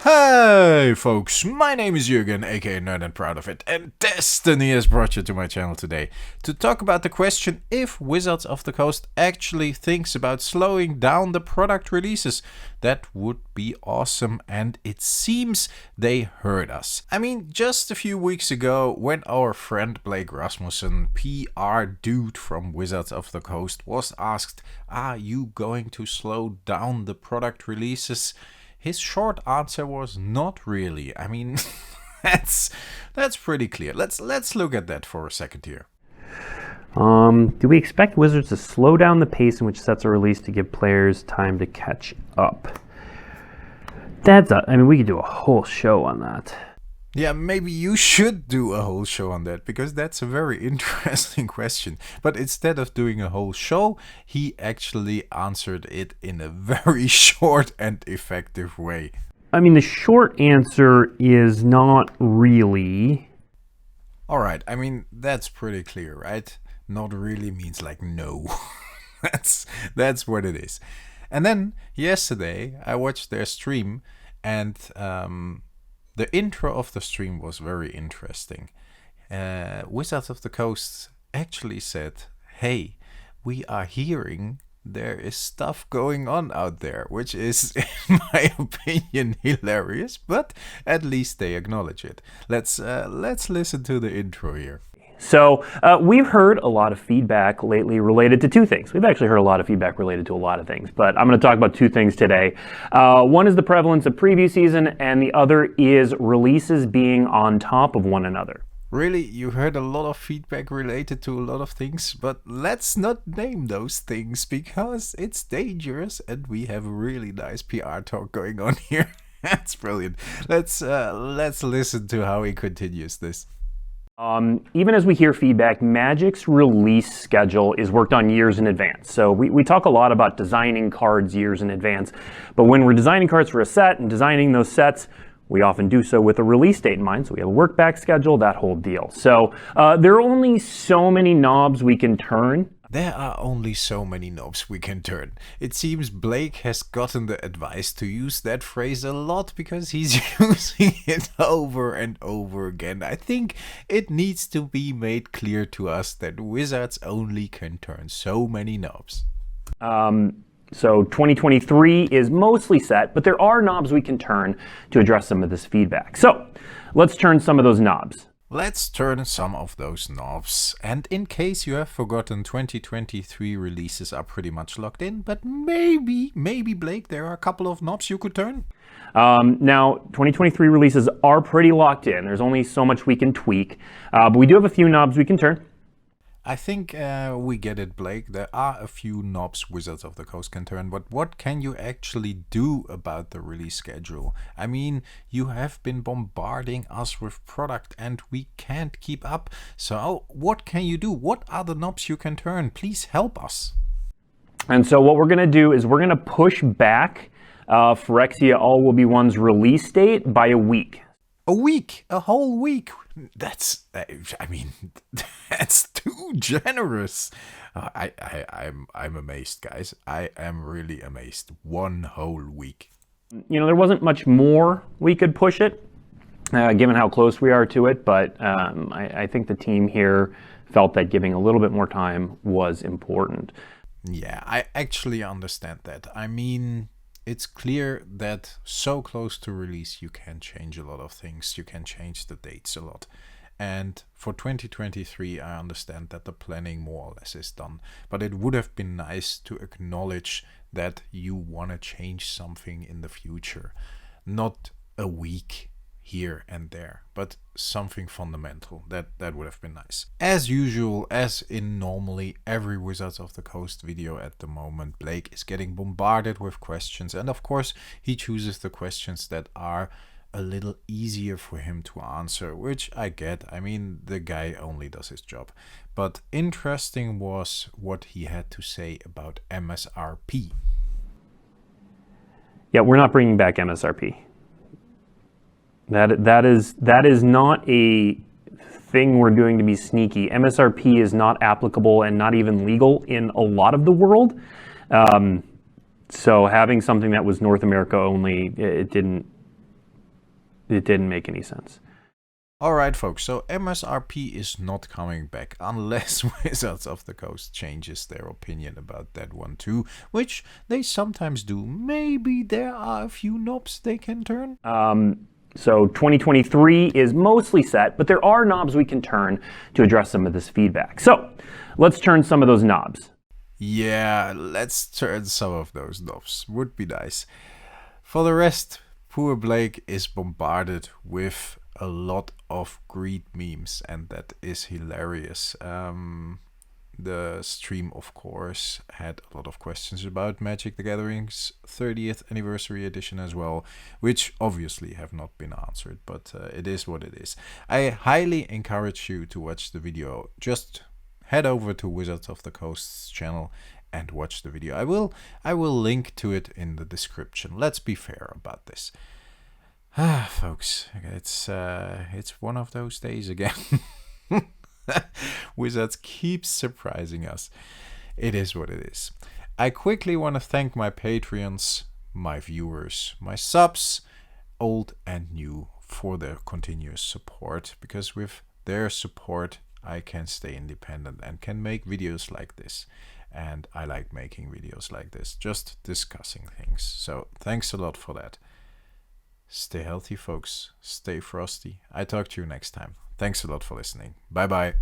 Hey folks, my name is Jürgen, aka Nerd and Proud of It, and Destiny has brought you to my channel today to talk about the question if Wizards of the Coast actually thinks about slowing down the product releases. That would be awesome, and it seems they heard us. I mean, just a few weeks ago, when our friend Blake Rasmussen, PR dude from Wizards of the Coast, was asked, are you going to slow down the product releases? His short answer was not really. I mean, that's pretty clear. Let's look at that for a second here. Do we expect Wizards to slow down the pace in which sets are released to give players time to catch up? We could do a whole show on that. Yeah, maybe you should do a whole show on that, because that's a very interesting question. But instead of doing a whole show, he actually answered it in a very short and effective way. I mean, the short answer is not really. Alright, I mean, that's pretty clear, right? Not really means like no. That's what it is. And then, yesterday, I watched their stream, and the intro of the stream was very interesting. Wizards of the Coast actually said, hey, we are hearing there is stuff going on out there, which is, in my opinion, hilarious, but at least they acknowledge it. Let's listen to the intro here. So we've heard a lot of feedback lately related to two things. We've actually heard a lot of feedback related to a lot of things, but I'm going to talk about two things today. One is the prevalence of preview season, and the other is releases being on top of one another. Really, you heard a lot of feedback related to a lot of things, but let's not name those things because it's dangerous, and we have a really nice PR talk going on here. That's brilliant. Let's listen to how he continues this. Even as we hear feedback, Magic's release schedule is worked on years in advance. So we talk a lot about designing cards years in advance, but when we're designing cards for a set and designing those sets, we often do so with a release date in mind. So we have a work back schedule, that whole deal. So there are only so many knobs we can turn. There are only so many knobs we can turn. It seems Blake has gotten the advice to use that phrase a lot because he's using it over and over again. I think it needs to be made clear to us that Wizards only can turn so many knobs. So 2023 is mostly set, but there are knobs we can turn to address some of this feedback. So let's turn some of those knobs. Let's turn some of those knobs. And in case you have forgotten, 2023 releases are pretty much locked in, but maybe Blake, there are a couple of knobs you could turn. Now, 2023 releases are pretty locked in. There's only so much we can tweak, but we do have a few knobs we can turn. I think we get it, Blake. There are a few knobs Wizards of the Coast can turn, but what can you actually do about the release schedule? I mean, you have been bombarding us with product and we can't keep up. So what can you do? What are the knobs you can turn? Please help us. And so what we're going to do is we're going to push back Phyrexia All Will Be One's release date by a week. A week? A whole week? That's, I mean, that's too generous. I'm amazed, guys. I am really amazed. 1 whole week. You know, there wasn't much more we could push it, given how close we are to it, but I think the team here felt that giving a little bit more time was important. Yeah, I actually understand that. I mean, it's clear that so close to release you can change a lot of things. You can change the dates a lot. And for 2023, I understand that the planning more or less is done. But it would have been nice to acknowledge that you want to change something in the future. Not a week here and there, but something fundamental. That would have been nice. As usual, as in normally every Wizards of the Coast video at the moment, Blake is getting bombarded with questions, and of course he chooses the questions that are a little easier for him to answer, which I get. I mean, the guy only does his job. But interesting was what he had to say about MSRP. Yeah, we're not bringing back MSRP. That is not a thing we're doing to be sneaky. MSRP is not applicable and not even legal in a lot of the world. So having something that was North America only, it didn't it didn't make any sense. Alright folks, so MSRP is not coming back unless Wizards of the Coast changes their opinion about that one too, which they sometimes do. Maybe there are a few knobs they can turn? So 2023 is mostly set, but there are knobs we can turn to address some of this feedback. So let's turn some of those knobs. Yeah, let's turn some of those knobs. Would be nice. For the rest, poor Blake is bombarded with a lot of greed memes, and that is hilarious. The stream, of course, had a lot of questions about Magic the Gathering's 30th anniversary edition as well, which obviously have not been answered, but it is what it is. I highly encourage you to watch the video. Just head over to Wizards of the Coast's channel and watch the video. I will link to it in the description. Let's be fair about this. Folks, it's one of those days again. Wizards keeps surprising us. It is what it is. I quickly want to thank my Patreons, my viewers, my subs, old and new, for their continuous support, because with their support I can stay independent and can make videos like this. And I like making videos like this, just discussing things. So thanks a lot for that. Stay healthy, folks. Stay frosty. I talk to you next time. Thanks a lot for listening. Bye bye.